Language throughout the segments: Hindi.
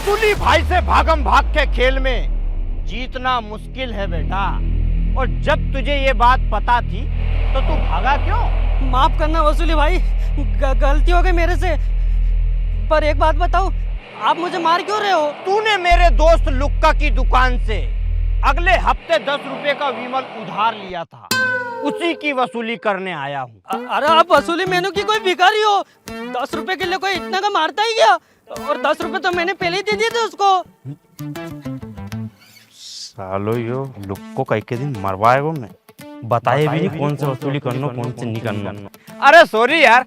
वसूली भाई से भागम भाग के खेल में जीतना मुश्किल है बेटा। और जब तुझे ये बात पता थी तो तू भागा क्यों? माफ करना वसूली भाई, गलती हो गई मेरे से। पर एक बात बताओ, आप मुझे मार क्यों रहे हो? तूने मेरे दोस्त लुक्का की दुकान से अगले हफ्ते 10 रुपए का विमल उधार लिया था, उसी की वसूली करने आया हूँ। अरे आप वसूली मेनू की कोई भिखारी हो? 10 रुपए के लिए कोई इतना का मारता ही क्या? और 10 रुपए तो मैंने पहले ही दे दिए थे उसको। सालो यो लुक्को कई के दिन मरवाएगो मैं, बताए भी नहीं कौन से वसूली करना कौन से नहीं करना। अरे सॉरी यार,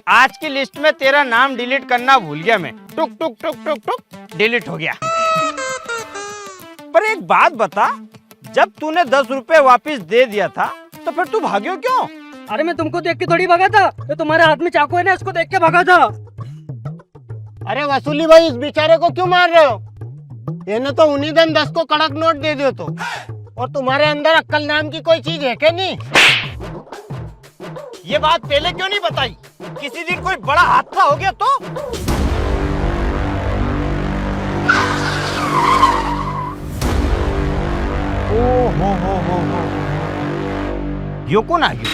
आज की लिस्ट में तेरा नाम डिलीट करना भूल गया मैं। टुक टुक टुक टुक टुक डिलीट हो गया। पर एक बात बता, जब तूने 10 रुपए वापस दे दिया था तो फिर तू भाग्यो क्यों? अरे मैं तुमको देख के थोड़ी भागा था, तो तुम्हारे हाथ में चाकू है ना, इसको देख के भागा था। अरे वसूली भाई, इस बेचारे को क्यों मार रहे हो? येने तो उन्हीं दिन 10 को कड़क नोट दे दियो तो। और तुम्हारे अंदर अक्ल नाम की कोई चीज है क्या नहीं? ये बात पहले क्यों नहीं बताई? किसी दिन कोई बड़ा हादसा हो गया तो? हो। यो कौन आ गया?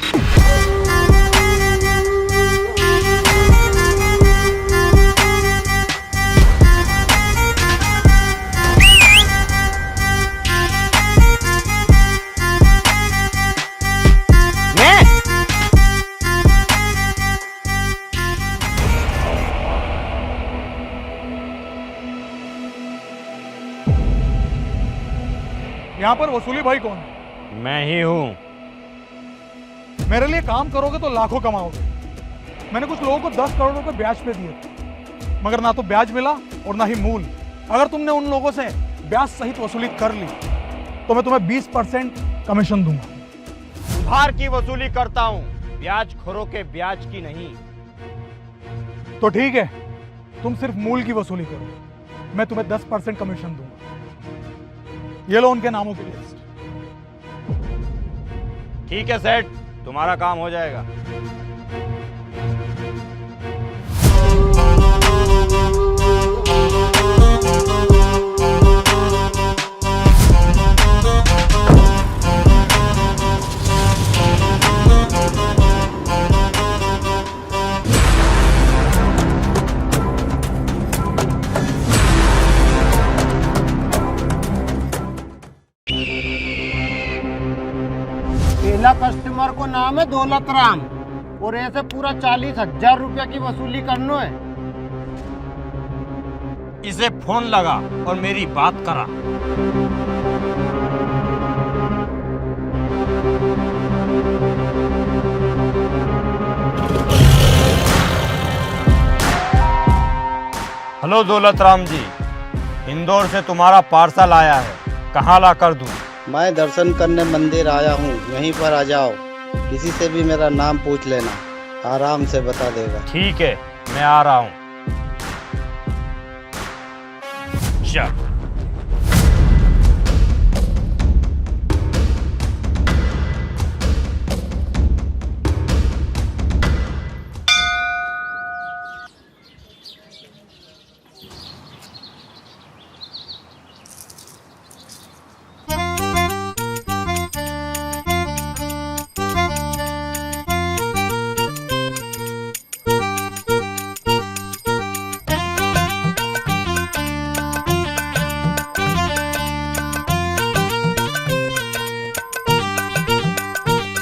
यहाँ पर वसूली भाई कौन? मैं ही हूँ। मेरे लिए काम करोगे तो लाखों कमाओगे। मैंने कुछ लोगों को 10 करोड़ रुपए ब्याज पे दिए थे, मगर ना तो ब्याज मिला और ना ही मूल। अगर तुमने उन लोगों से ब्याज सहित वसूली कर ली तो मैं तुम्हें 20% कमीशन दूंगा। उधार की वसूली करता हूँ, ब्याज खोरों के ब्याज की नहीं। तो ठीक है, तुम सिर्फ मूल की वसूली करो, मैं तुम्हें 10% कमीशन दूंगा। ये लो उनके नामों की लिस्ट। ठीक है सेठ, तुम्हारा काम हो जाएगा। पहला कस्टमर को नाम है दौलत राम, और ऐसे पूरा 40,000 रुपया की वसूली करना है। इसे फोन लगा और मेरी बात करा। हेलो दौलत राम जी, इंदौर से तुम्हारा पार्सल आया है, कहाँ ला कर दूं? मैं दर्शन करने मंदिर आया हूँ, यहीं पर आ जाओ। किसी से भी मेरा नाम पूछ लेना, आराम से बता देगा। ठीक है, मैं आ रहा हूँ। चल।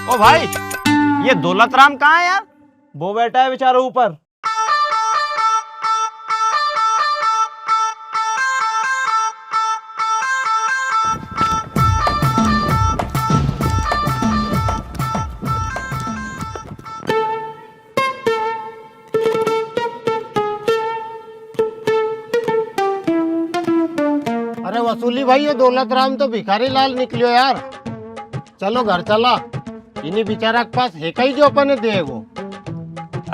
ओ भाई, ये दौलत राम कहाँ है यार? वो बैठा है बेचारा ऊपर। अरे वसूली भाई, ये दौलत राम तो भिखारी लाल निकलियो यार। चलो घर चला, इन्हीं बेचारा के पास है कहीं जो अपने दे वो।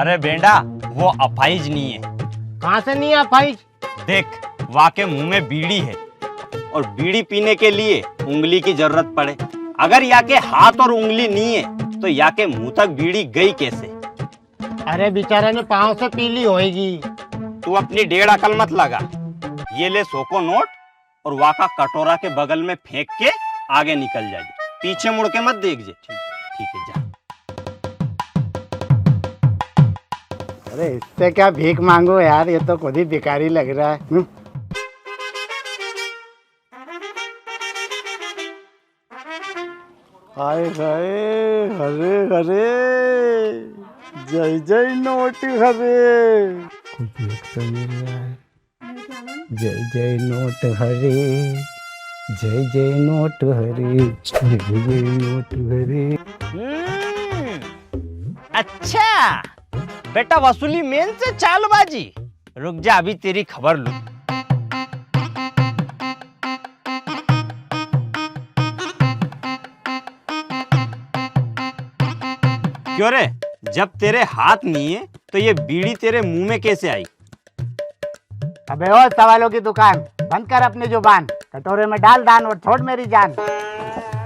अरे बेंडा, वो अफाइज नहीं है। कहाँ से नहीं है अफाइज? देख, वाके मुंह में बीड़ी है और बीड़ी पीने के लिए उंगली की जरूरत पड़े। अगर याके हाथ और उंगली नहीं है तो याके मुंह तक बीड़ी गई कैसे? अरे बेचारा ने पाँव से पी ली होएगी। तू अपनी डेढ़ अकल मत लगा। ये ले 100 को नोट और वाका कटोरा के बगल में फेंक के आगे निकल जाइए, पीछे मुड़ के मत देख जे। ठीक है जा। अरे इससे क्या भीख मांगो यार, ये तो खुद ही भिखारी लग रहा है। हाय हाय, हरे हरे, जय जय नोट हरे। जय जय नोट हरे, जय जय नोट हरे, जय जय नोट हरे। अच्छा बेटा वसूली मेन से चालबाजी, रुक जा अभी तेरी खबर लूं। क्यों रे, जब तेरे हाथ नहीं है तो ये बीड़ी तेरे मुंह में कैसे आई? अबे ओ सवालों की दुकान बंद कर अपनी जुबान, कटोरे में डाल दान और छोड़ मेरी जान।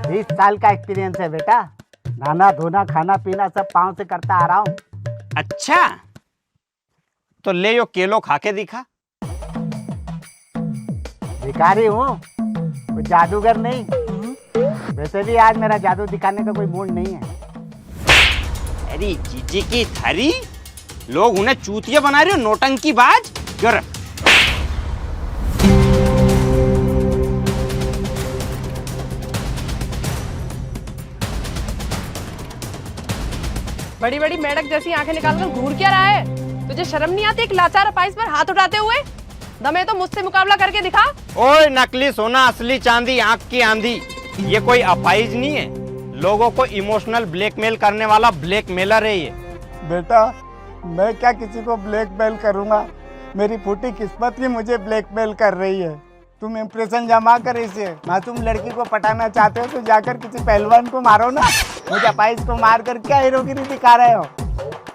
20 साल का एक्सपीरियंस है बेटा, नहाना धोना खाना पीना सब पाँव से करता आ रहा हूँ। अच्छा तो ले यो केलो खा के दिखा। भिखारी हूँ, कोई जादूगर नहीं। वैसे भी आज मेरा जादू दिखाने का कोई मूड नहीं है। अरे जीजी की थारी, लोग उन्हें चूतिया बना रहे हो, नोटंकी बाज। क्यों रे? बड़ी बड़ी मेढक जैसी आंखें निकालकर घूर क्या रहा है? तुझे शर्म नहीं आती एक लाचार अपाइज पर हाथ उठाते हुए? दमे तो मुझसे मुकाबला करके दिखा। ओए नकली सोना असली चांदी आंख की आंधी, ये कोई अपाइज नहीं है, लोगों को इमोशनल ब्लैकमेल करने वाला ब्लैकमेलर है ये। बेटा मैं क्या किसी को ब्लैकमेल करूँगा, मेरी फूटी किस्मत ही मुझे ब्लैकमेल कर रही है। तुम इम्प्रेशन जमा कर इसे, मासूम लड़की को पटाना चाहते हो तो जाकर किसी पहलवान को मारो ना, मुझे अपाइज को मार कर क्या हीरोगिरी दिखा रहे हो?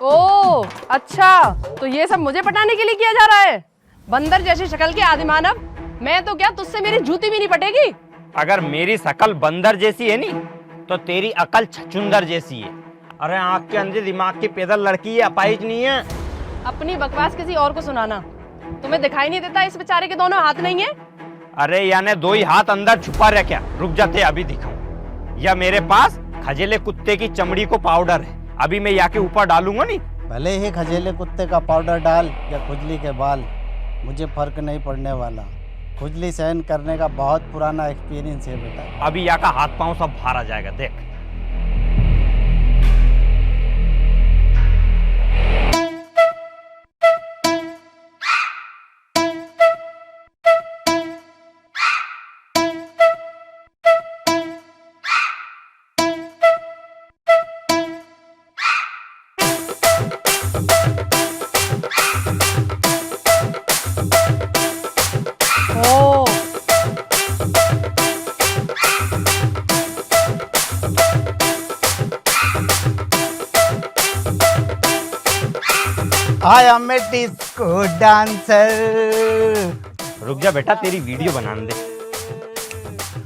ओ अच्छा, तो ये सब मुझे पटाने के लिए किया जा रहा है? बंदर जैसी शक्ल के आदि मानव, मैं तो क्या तुझसे मेरी जूती भी नहीं पटेगी। अगर मेरी शकल बंदर जैसी है नी तो तेरी अकल छचुंदर जैसी है। अरे आंख के अंधे दिमाग की पैदल लड़की है, अपाइज नहीं है। अपनी बकवास किसी और को सुनाना। तुम्हें दिखाई नहीं देता इस बेचारे के दोनों हाथ नहीं है? अरे यानी 2 ही हाथ अंदर छुपा रह क्या? रुक जाते अभी दिखाऊं। या मेरे पास खजेले कुत्ते की चमड़ी को पाउडर है, अभी मैं यहाँ के ऊपर डालूंगा नी। भले ही खजेले कुत्ते का पाउडर डाल या खुजली के बाल, मुझे फर्क नहीं पड़ने वाला। खुजली सहन करने का बहुत पुराना एक्सपीरियंस है बेटा। अभी यहाँ का हाथ पांव सब बाहर आ जाएगा, देख। Oh I am a disco dancer. रुक जा बेटा, तेरी वीडियो बनाने दे।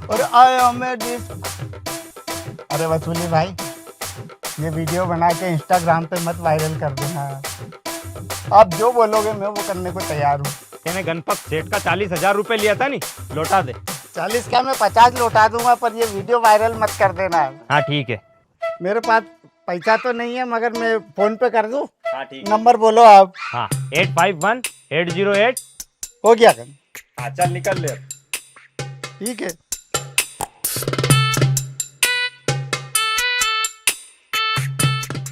और आई एम ए डिस्को। अरे वसूली भाई, ये वीडियो बना के इंस्टाग्राम पे मत वायरल कर देना। आप जो बोलोगे मैं वो करने को तैयार हूँ। मैंने गणपत सेठ का 40,000 रुपए लिया था नी, लौटा दे। 40 क्या, मैं 50 लौटा दूंगा, पर ये वीडियो वायरल मत कर देना। हाँ ठीक है। मेरे पास पैसा तो नहीं है, मगर मैं फोन पे कर दूं। हाँ ठीक। नंबर बोलो आप। हाँ 851-808। हो गया कर। हाँ चल निकल ले। ठीक है।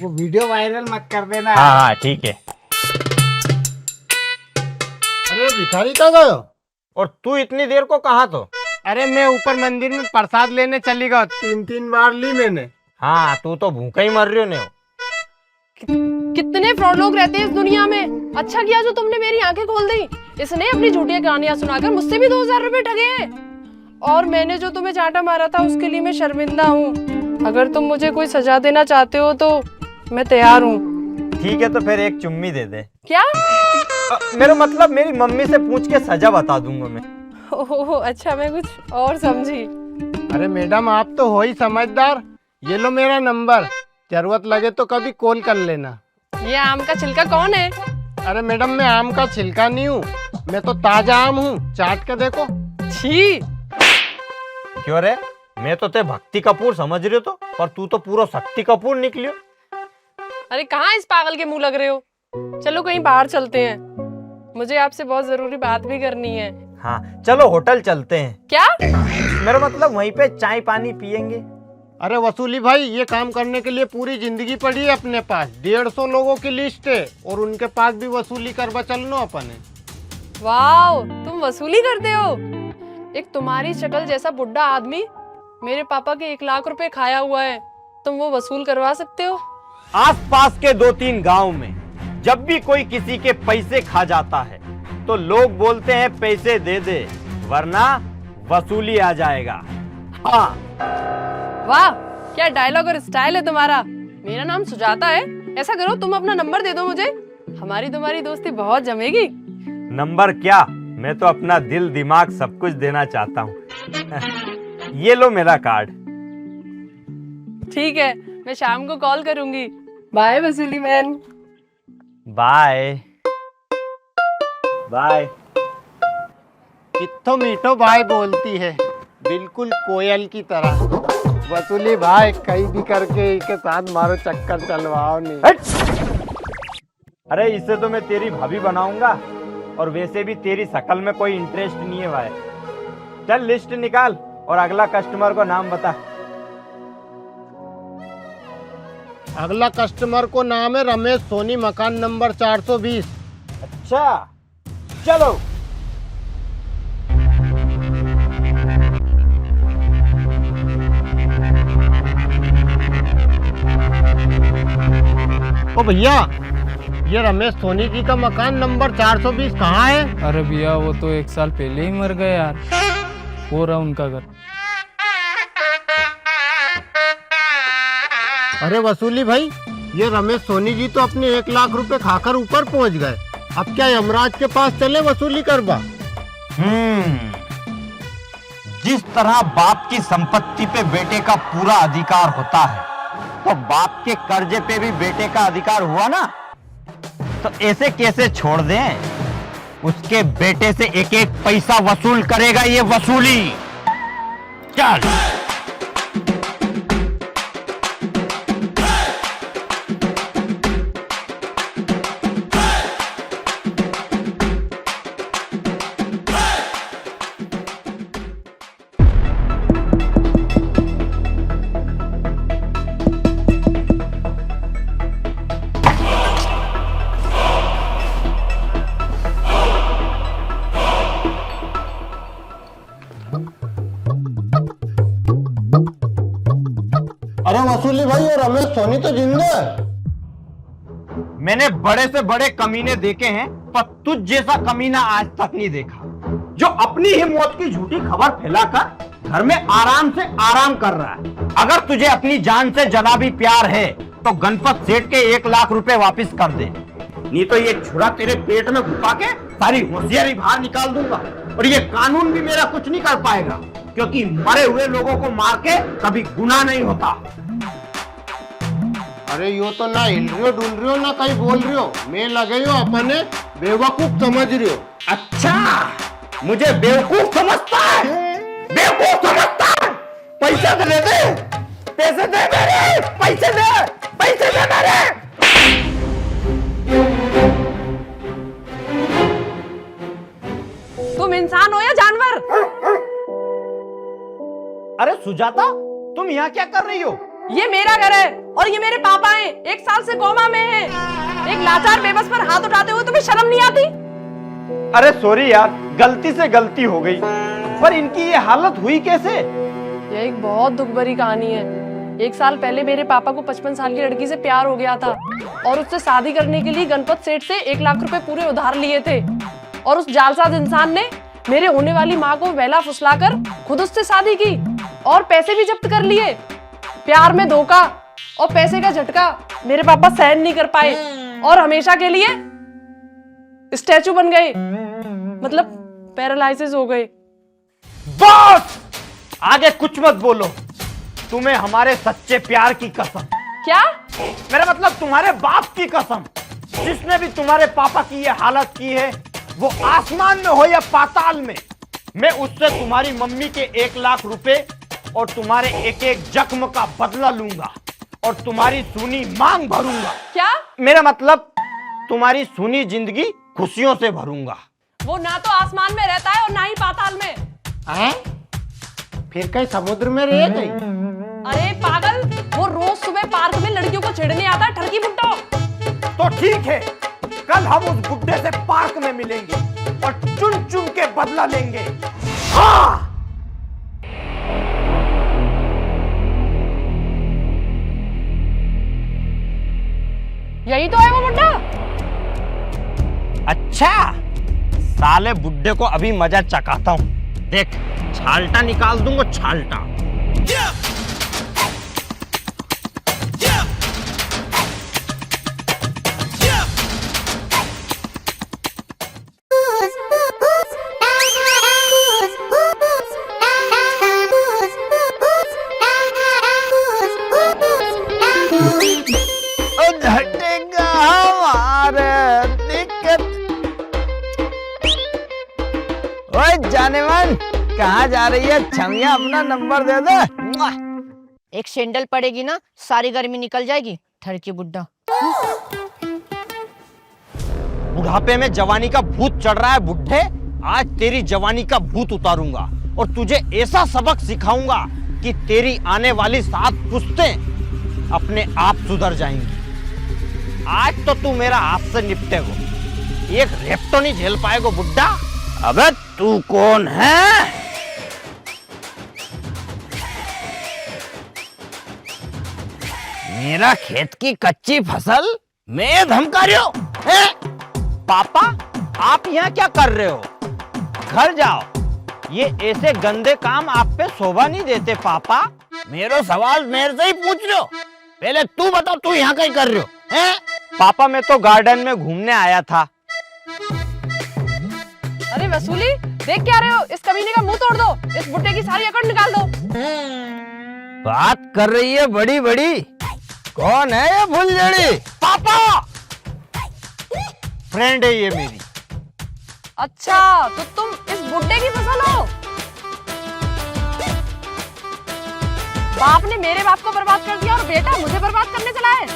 वो वीडियो वायरल मत कर देना। हाँ हाँ ठीक है। अरे भिखारी कहाँ गए हो? और तू इतनी देर को कहाँ तो? अरे मैं ऊपर मंदिर में प्रसाद लेने चली गया, 3-3 बार ली मैंने। हाँ तू तो भूखा ही मर रही हो ने। कितने फ्रॉड लोग रहते हैं इस दुनिया में। अच्छा किया जो तुमने मेरी आंखें खोल दी। इसने अपनी झूठी कहानियां सुनाकर मुझसे भी 2000 रुपए ठगे हैं। और मैंने जो तुम्हें चांटा मारा था उसके लिए मैं शर्मिंदा हूँ। अगर तुम मुझे कोई सजा देना चाहते हो तो मैं तैयार हूँ। ठीक है तो फिर एक चुम्मी दे दे। क्या? मेरा मतलब मेरी मम्मी से पूछ के सजा बता दूंगा मैं। ओह अच्छा, मैं कुछ और समझी। अरे मैडम आप तो हो ही समझदार, ये लो मेरा नंबर, जरूरत लगे तो कभी कॉल कर लेना। ये आम का छिलका कौन है? अरे मैडम मैं आम का छिलका नहीं हूँ, मैं तो ताजा आम हूँ, चाट के देखो। छी। क्यों रे, मैं तो ते भक्ति कपूर समझ रही तो, पर तू तो पूरा शक्ति कपूर निकलियो। अरे कहाँ इस पागल के मुंह लग रहे हो? चलो कहीं बाहर चलते हैं, मुझे आपसे बहुत जरूरी बात भी करनी है। हाँ चलो होटल चलते हैं। क्या? मेरा मतलब वहीं पे चाय पानी पियेंगे। अरे वसूली भाई, ये काम करने के लिए पूरी जिंदगी पड़ी है अपने पास। 150 लोगों की लिस्ट है और उनके पास भी वसूली करवा चलनो अपने। वाओ, तुम वसूली करते हो? एक तुम्हारी शक्ल जैसा बुढ़ा आदमी मेरे पापा के 1 लाख रुपए खाया हुआ है, तुम वो वसूल करवा सकते हो? आसपास के 2-3 गांव में जब भी कोई किसी के पैसे खा जाता है तो लोग बोलते हैं पैसे दे दे वरना वसूली आ जाएगा। हाँ। वाह, क्या डायलॉग और स्टाइल है तुम्हारा। मेरा नाम सुजाता है, ऐसा करो तुम अपना नंबर दे दो मुझे, हमारी तुम्हारी दोस्ती बहुत जमेगी। नंबर क्या, मैं तो अपना दिल दिमाग सब कुछ देना चाहता हूँ। ये लो मेरा कार्ड। ठीक है, मैं शाम को कॉल करूंगी। बाय वसूली मैन। Bye bye. कितो मीठो भाई बोलती है, बिल्कुल कोयल की तरह। वसूली भाई, कहीं भी करके इसके साथ मारो चक्कर चलवाओ नहीं। अरे इससे तो मैं तेरी भाभी बनाऊंगा, और वैसे भी तेरी शकल में कोई इंटरेस्ट नहीं है भाई। चल लिस्ट निकाल और अगला कस्टमर को नाम बता। अगला कस्टमर को नाम है रमेश सोनी, मकान नंबर 420। अच्छा चलो। ओ भैया, ये रमेश सोनी जी का मकान नंबर 420 कहाँ है? अरे भैया, वो तो 1 साल पहले ही मर गए यार, हो रहा उनका घर। अरे वसूली भाई, ये रमेश सोनी जी तो अपने 1 लाख रुपए खाकर ऊपर पहुंच गए। अब क्या यमराज के पास चले वसूली करवा? जिस तरह बाप की संपत्ति पे बेटे का पूरा अधिकार होता है, तो बाप के कर्जे पे भी बेटे का अधिकार हुआ ना, तो ऐसे कैसे छोड़ दें? उसके बेटे से एक एक पैसा वसूल करेगा ये वसूली। चल। अरे वसूली भाई, ये रमेश सोनी तो जिंदा है। मैंने बड़े से बड़े कमीने देखे हैं, पर तुझ जैसा कमीना आज तक नहीं देखा, जो अपनी ही मौत की झूठी खबर फैलाकर घर में आराम से आराम कर रहा है। अगर तुझे अपनी जान से जरा भी प्यार है तो गणपत सेठ के 1 लाख रुपए वापस कर दे, नहीं तो ये छुरा तेरे पेट में घुपा के सारी होशियारी बाहर निकाल दूंगा, और ये कानून भी मेरा कुछ नहीं कर पाएगा, क्योंकि मरे हुए लोगों को मार के कभी गुनाह नहीं होता। अरे यो तो ना हिल रही हो, डुल रही हो, ना कहीं बोल रही हो। मैं लगे हो अपने बेवकूफ समझ रही हो। अच्छा, मुझे बेवकूफ समझता है? बेवकूफ समझता है? पैसे दे दे, पैसे दे मेरे, पैसे दे, पैसे दे मेरे। तुम इंसान हो या जानवर? अरे सुजाता, तुम यहाँ क्या कर रही हो? ये मेरा घर है और ये मेरे पापा हैं, 1 साल से कोमा में हैं। एक लाचार बेबस पर हाथ उठाते हुए तुम्हें शर्म नहीं आती? अरे सॉरी यार, गलती से गलती हो गई, पर इनकी ये हालत हुई कैसे? यह एक बहुत दुख भरी कहानी है। 1 साल पहले मेरे पापा को 55 साल की लड़की से प्यार हो गया था और उससे शादी करने के लिए गणपत सेठ से 1 लाख रुपए पूरे उधार लिए थे, और उस जालसाज इंसान ने मेरे होने वाली माँ को वेला फुसलाकर खुद उससे शादी की और पैसे भी जब्त कर लिए। प्यार में धोखा और पैसे का झटका मेरे पापा सहन नहीं कर पाए और हमेशा के लिए स्टैचू बन गए, मतलब पैरालाइसिस हो गए। बस आगे कुछ मत बोलो। तुम्हें हमारे सच्चे प्यार की कसम। क्या? मेरा मतलब तुम्हारे बाप की कसम, जिसने भी तुम्हारे पापा की ये हालत की है, वो आसमान में हो या पाताल में, मैं उससे तुम्हारी मम्मी के 1 लाख रुपए और तुम्हारे एक एक जख्म का बदला लूंगा और तुम्हारी सूनी मांग भरूंगा। क्या? मेरा मतलब तुम्हारी सूनी जिंदगी खुशियों से भरूंगा। वो ना तो आसमान में रहता है और ना ही पाताल में। हैं? फिर कहीं समुद्र में रह गई? अरे पागल, वो रोज सुबह पार्क में लड़कियों को छेड़ने आता है, ठरकी बुड्ढो। तो ठीक है, कल हम उस बुड्ढे से पार्क में मिलेंगे और चुन चुन के बदला लेंगे। हाँ। यही तो है वो बुड्ढा। अच्छा, साले बुड्ढे को अभी मजा चकाता हूँ। देख, छालटा निकाल दूंगा, छालटा। झटेगा हमारे दिक्कत। ओए जाने मन, कहाँ जा रही है छमिया? अपना नंबर दे दे। एक सैंडल पड़ेगी ना, सारी गर्मी निकल जाएगी। ठरकी बुड्ढा। बुढ़ापे में जवानी का भूत चढ़ रहा है बुड्ढे। आज तेरी जवानी का भूत उतारूंगा और तुझे ऐसा सबक सिखाऊंगा कि तेरी आने वाली 7 पुश्तें अपने आप सुधर जाएंगी। आज तो तू मेरा हाथ से निपटेगा, एक रेप तो नहीं झेल पाएगा बुड्ढा। अबे तू कौन है? मेरा खेत की कच्ची फसल मैं धमका रहे हो? पापा, आप यहाँ क्या कर रहे हो? घर जाओ, ये ऐसे गंदे काम आप पे शोभा नहीं देते। पापा, मेरा सवाल मेरे से ही पूछ रहे हो? पहले तू बता, तू यहाँ क्या कर रहे हो? हैं? पापा, मैं तो गार्डन में घूमने आया था। अरे वसूली, देख क्या रहे हो? इस कमीने का मुंह तोड़ दो, इस बुड्ढे की सारी अकड़ निकाल दो। बात कर रही है बड़ी बड़ी। कौन है ये फुलझड़ी? पापा, फ्रेंड है ये मेरी। अच्छा, तो तुम इस बुड्ढे की फसल हो? बाप ने मेरे बाप को बर्बाद कर दिया और बेटा मुझे बर्बाद करने चला है।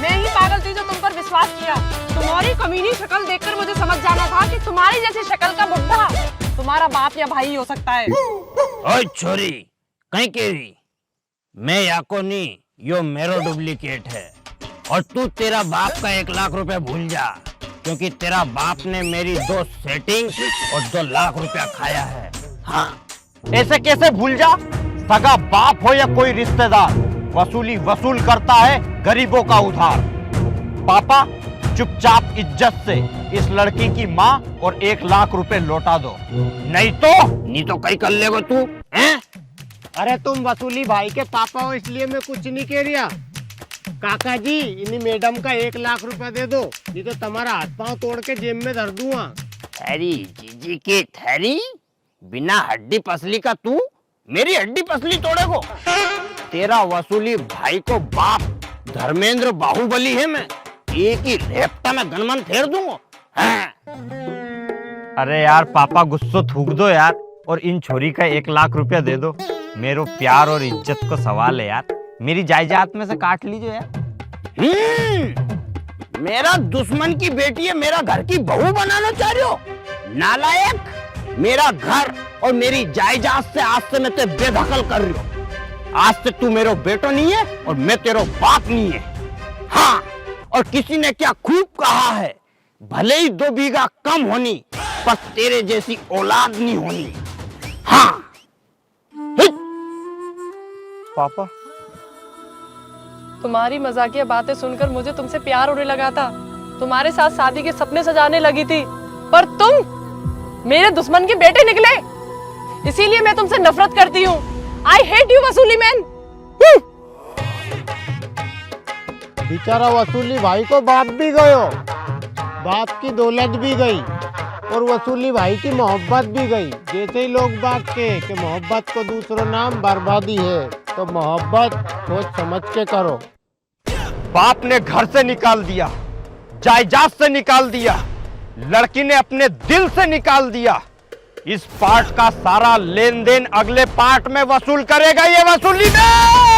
मैं ही पागल थी जो तुम पर विश्वास किया। तुम्हारी कमीनी शक्ल देखकर मुझे समझ जाना था कि तुम्हारी जैसी शक्ल का बुड्ढा तुम्हारा बाप या भाई हो सकता है। ओए छोरी, कहीं के रही? मैं याको नहीं, यो मेरो डुप्लीकेट है। और तू तेरा बाप का 1 लाख रुपए भूल जा, क्योंकि तेरा बाप ने मेरी 2 सेटिंग और 2 लाख रुपया खाया है। हाँ, ऐसे कैसे भूल जा? सगा बाप हो या कोई रिश्तेदार, वसूली वसूल करता है गरीबों का उधार। पापा, चुपचाप इज्जत से इस लड़की की माँ और 1 लाख रुपए लौटा दो, नहीं तो कहीं कर लेगा तू। हैं? अरे तुम वसूली भाई के पापा हो, इसलिए मैं कुछ नहीं कह रहा। काका जी, इन्हीं मैडम का 1 लाख रुपया दे दो, नहीं तो तुम्हारा हाथ पांव तोड़ के जेब में धर दूंगा। थैरी जीजी की थैरी, बिना हड्डी पसली का तू मेरी हड्डी पसली तोड़ेगो? तेरा वसूली भाई को बाप धर्मेंद्र बाहुबली है मैं, एक ही रेपटा में गनमन फेर दूंगा। अरे यार पापा, गुस्सा थूक दो यार, और इन छोरी का 1 लाख रुपया दे दो। मेरो प्यार और इज्जत को सवाल है यार, मेरी जायदाद में से काट लीजिए यार। मेरा दुश्मन की बेटी है, मेरा घर की बहू बनाना चाह रहे हो? नालायक! मेरा घर और मेरी जायदाद से आज से मैं ते बेदखल कर रही हूँ। आज से तू मेरा बेटो नहीं है और मैं तेरा बाप नहीं है। हाँ, और किसी ने क्या खूब कहा है, भले ही 2 बीघा कम होनी, पर तेरे जैसी औलाद नहीं होनी। हाँ। पापा, तुम्हारी मजाकिया बातें सुनकर मुझे तुमसे प्यार होने लगा था, तुम्हारे साथ शादी के सपने सजाने लगी थी, पर तुम मेरे दुश्मन के बेटे निकले। इसीलिए मैं तुमसे नफरत करती हूँ। आई हेट यू वसूली मैन। बेचारा वसूली भाई को बाप भी गयो, बाप की दौलत भी गई और वसूली भाई की मोहब्बत भी गई। जैसे ही लोग बात के कि मोहब्बत को दूसरा नाम बर्बादी है, तो मोहब्बत सोच समझ के करो। बाप ने घर से निकाल दिया, जायदाद से निकाल दिया, लड़की ने अपने दिल से निकाल दिया। इस पार्ट का सारा लेन देन अगले पार्ट में वसूल करेगा ये वसूली में।